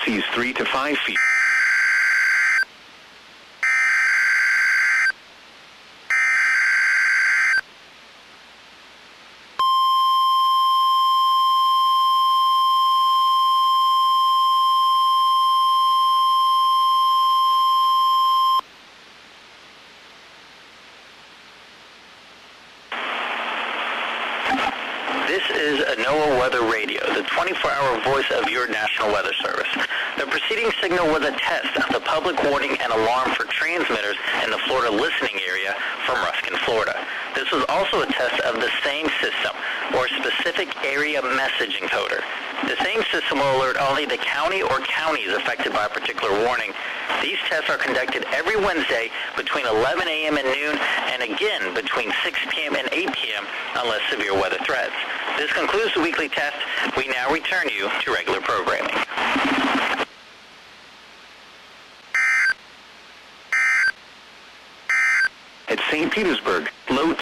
seas 3 to 5 feet. This is a NOAA Weather Radio, the 24-hour voice of your National Weather Service. The preceding signal was a test of the public warning and alarm for transmitters in the Florida listening area from Ruskin, Florida. This was also a test of the same system, or specific area messaging coder. The same system will alert only the county or counties affected by a particular warning. These tests are conducted every Wednesday between 11 a.m. and noon, and again between 6 p.m. and 8 p.m. unless severe weather threats. This concludes the weekly test. We now return you to regular programming. At St. Petersburg, low